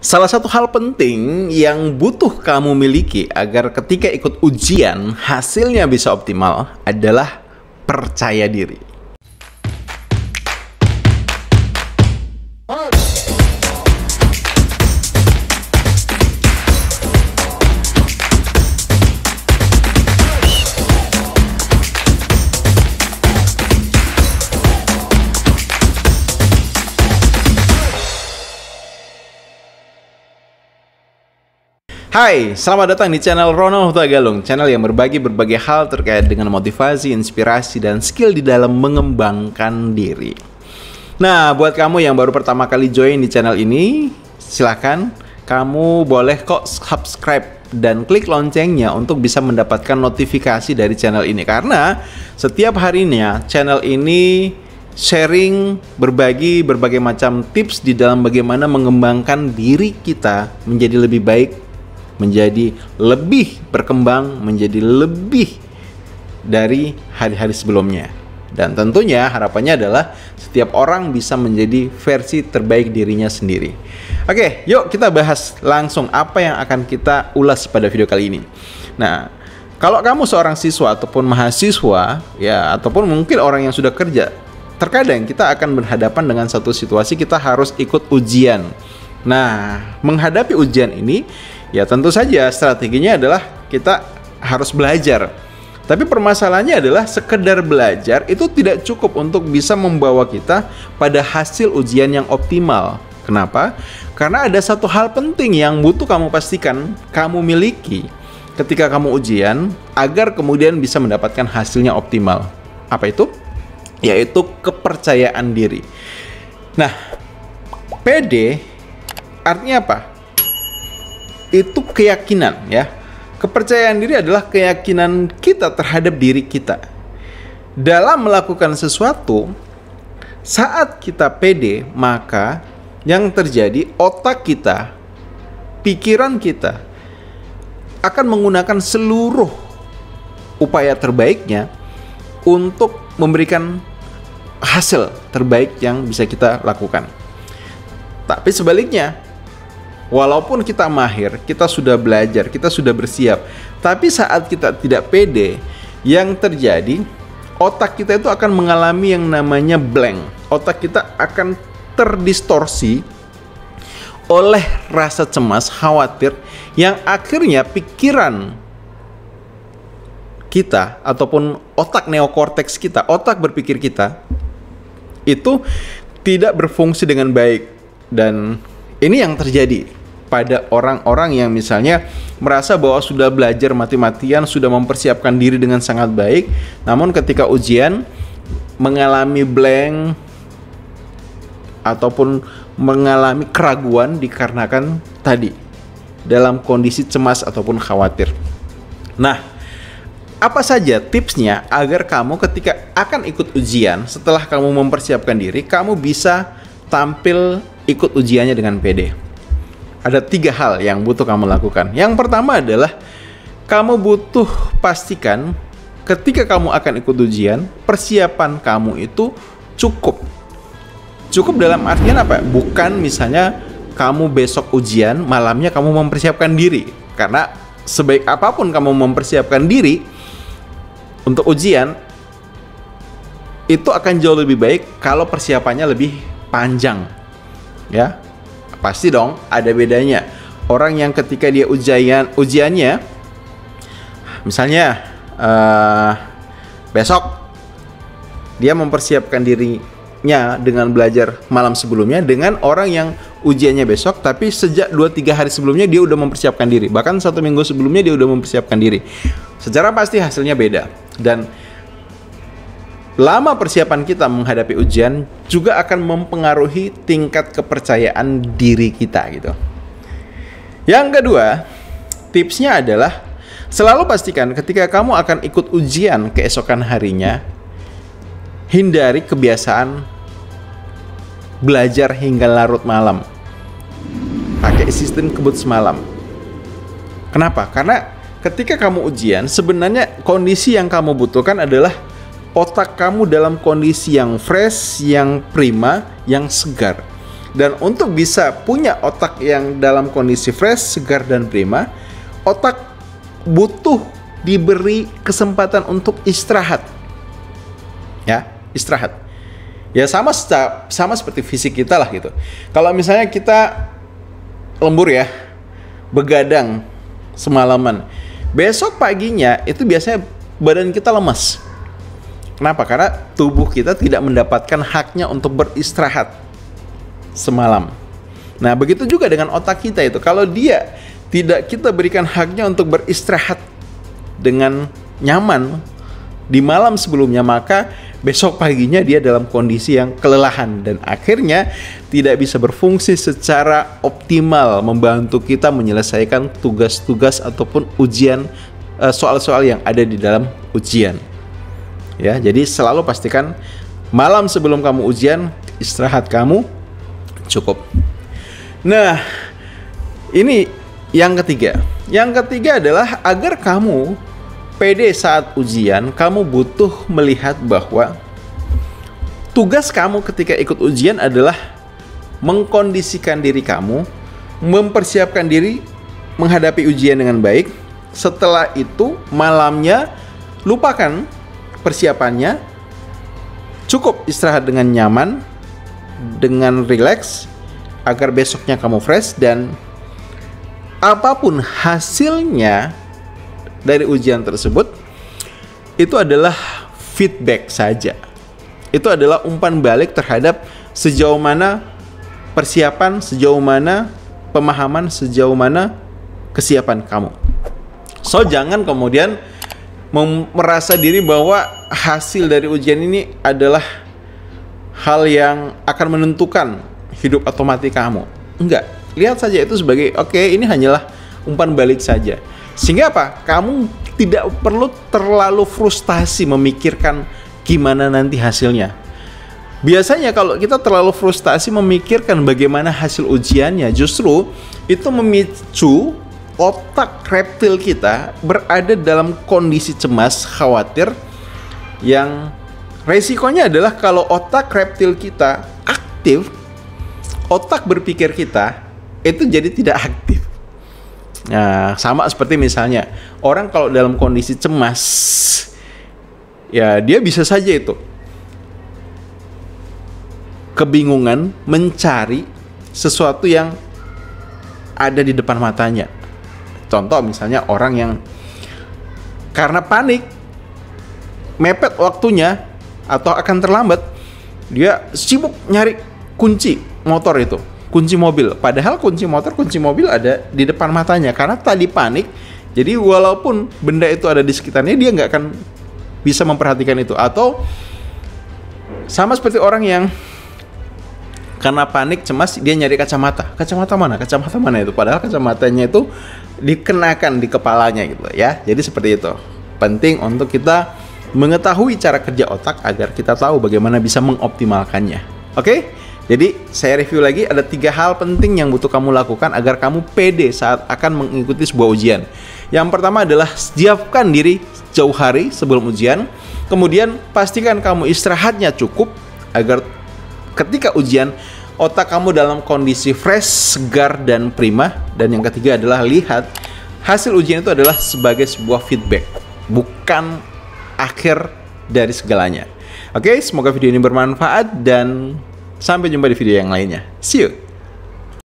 Salah satu hal penting yang butuh kamu miliki agar ketika ikut ujian hasilnya bisa optimal adalah percaya diri. Hai, selamat datang di channel Ronald Huta Galung, channel yang berbagi berbagai hal terkait dengan motivasi, inspirasi, dan skill di dalam mengembangkan diri. Nah, buat kamu yang baru pertama kali join di channel ini, silahkan kamu boleh kok subscribe dan klik loncengnya untuk bisa mendapatkan notifikasi dari channel ini. Karena setiap harinya channel ini sharing, berbagi berbagai macam tips di dalam bagaimana mengembangkan diri kita menjadi lebih baik, menjadi lebih berkembang, menjadi lebih dari hari-hari sebelumnya. Dan tentunya harapannya adalah setiap orang bisa menjadi versi terbaik dirinya sendiri. Oke, yuk kita bahas langsung apa yang akan kita ulas pada video kali ini. Nah, kalau kamu seorang siswa ataupun mahasiswa, ya, ataupun mungkin orang yang sudah kerja, terkadang kita akan berhadapan dengan satu situasi kita harus ikut ujian. Nah, menghadapi ujian ini, ya tentu saja strateginya adalah kita harus belajar. Tapi permasalahannya adalah sekedar belajar itu tidak cukup untuk bisa membawa kita pada hasil ujian yang optimal. Kenapa? Karena ada satu hal penting yang butuh kamu pastikan kamu miliki ketika kamu ujian agar kemudian bisa mendapatkan hasilnya optimal. Apa itu? Yaitu kepercayaan diri. Nah, PD artinya apa? Itu keyakinan, ya. Kepercayaan diri adalah keyakinan kita terhadap diri kita. Dalam melakukan sesuatu, saat kita pede, maka yang terjadi otak kita, pikiran kita akan menggunakan seluruh upaya terbaiknya untuk memberikan hasil terbaik yang bisa kita lakukan. Tapi sebaliknya, walaupun kita mahir, kita sudah belajar, kita sudah bersiap, tapi saat kita tidak pede, yang terjadi otak kita itu akan mengalami yang namanya blank. Otak kita akan terdistorsi oleh rasa cemas, khawatir, yang akhirnya pikiran kita ataupun otak neokorteks kita, otak berpikir kita itu tidak berfungsi dengan baik. Dan ini yang terjadi pada orang-orang yang misalnya merasa bahwa sudah belajar mati-matian, sudah mempersiapkan diri dengan sangat baik, namun ketika ujian mengalami blank ataupun mengalami keraguan dikarenakan tadi dalam kondisi cemas ataupun khawatir. Nah, apa saja tipsnya agar kamu ketika akan ikut ujian, setelah kamu mempersiapkan diri, kamu bisa tampil ikut ujiannya dengan pede? Ada 3 hal yang butuh kamu lakukan. Yang pertama adalah kamu butuh pastikan ketika kamu akan ikut ujian, persiapan kamu itu cukup. Cukup dalam artian apa? Bukan misalnya kamu besok ujian, malamnya kamu mempersiapkan diri. Karena sebaik apapun kamu mempersiapkan diri untuk ujian, itu akan jauh lebih baik kalau persiapannya lebih panjang. Ya, pasti dong ada bedanya. Orang yang ketika dia ujiannya misalnya besok dia mempersiapkan dirinya dengan belajar malam sebelumnya, dengan orang yang ujiannya besok tapi sejak 2-3 hari sebelumnya dia udah mempersiapkan diri, bahkan 1 minggu sebelumnya dia udah mempersiapkan diri. Secara pasti hasilnya beda. Dan lama persiapan kita menghadapi ujian juga akan mempengaruhi tingkat kepercayaan diri kita gitu. Yang kedua, tipsnya adalah selalu pastikan ketika kamu akan ikut ujian keesokan harinya, hindari kebiasaan belajar hingga larut malam. Pakai sistem kebut semalam. Kenapa? Karena ketika kamu ujian, sebenarnya kondisi yang kamu butuhkan adalah otak kamu dalam kondisi yang fresh, yang prima, yang segar. Dan untuk bisa punya otak yang dalam kondisi fresh, segar, dan prima, otak butuh diberi kesempatan untuk istirahat. Ya, istirahat. Ya sama seperti fisik kita lah gitu. Kalau misalnya kita lembur ya, begadang semalaman, besok paginya itu biasanya badan kita lemas. Kenapa? Karena tubuh kita tidak mendapatkan haknya untuk beristirahat semalam. Nah, begitu juga dengan otak kita itu. Kalau dia tidak kita berikan haknya untuk beristirahat dengan nyaman di malam sebelumnya, maka besok paginya dia dalam kondisi yang kelelahan dan akhirnya tidak bisa berfungsi secara optimal membantu kita menyelesaikan tugas-tugas ataupun ujian, soal-soal yang ada di dalam ujian. Ya, jadi selalu pastikan malam sebelum kamu ujian, istirahat kamu cukup. Nah, ini yang ketiga. Yang ketiga adalah agar kamu pede saat ujian, kamu butuh melihat bahwa tugas kamu ketika ikut ujian adalah mengkondisikan diri kamu, mempersiapkan diri menghadapi ujian dengan baik. Setelah itu, malamnya lupakan persiapannya, cukup istirahat dengan nyaman, dengan rileks, agar besoknya kamu fresh, dan apapun hasilnya dari ujian tersebut itu adalah feedback saja. Itu adalah umpan balik terhadap sejauh mana persiapan, sejauh mana pemahaman, sejauh mana kesiapan kamu. So, jangan kemudian merasa diri bahwa hasil dari ujian ini adalah hal yang akan menentukan hidup atau mati kamu. Enggak, lihat saja itu sebagai oke, ini hanyalah umpan balik saja. Sehingga apa? Kamu tidak perlu terlalu frustasi memikirkan gimana nanti hasilnya. Biasanya kalau kita terlalu frustasi memikirkan bagaimana hasil ujiannya, justru itu memicu otak reptil kita berada dalam kondisi cemas, khawatir, yang resikonya adalah kalau otak reptil kita aktif, otak berpikir kita itu jadi tidak aktif. Nah, sama seperti misalnya orang kalau dalam kondisi cemas, ya dia bisa saja itu kebingungan mencari sesuatu yang ada di depan matanya. Contoh misalnya orang yang karena panik, mepet waktunya atau akan terlambat, dia sibuk nyari kunci motor itu, kunci mobil. Padahal kunci motor, kunci mobil ada di depan matanya. Karena tadi panik, jadi walaupun benda itu ada di sekitarnya, dia nggak akan bisa memperhatikan itu. Atau sama seperti orang yang karena panik, cemas, dia nyari kacamata. Kacamata mana itu? Padahal kacamatanya itu dikenakan di kepalanya gitu ya. Jadi seperti itu. Penting untuk kita mengetahui cara kerja otak agar kita tahu bagaimana bisa mengoptimalkannya. Oke? Jadi saya review lagi, ada 3 hal penting yang butuh kamu lakukan agar kamu pede saat akan mengikuti sebuah ujian. Yang pertama adalah siapkan diri jauh hari sebelum ujian. Kemudian pastikan kamu istirahatnya cukup agar ketika ujian otak kamu dalam kondisi fresh, segar, dan prima. Dan yang ketiga adalah lihat hasil ujian itu adalah sebagai sebuah feedback, bukan akhir dari segalanya. Oke, semoga video ini bermanfaat dan sampai jumpa di video yang lainnya. See you!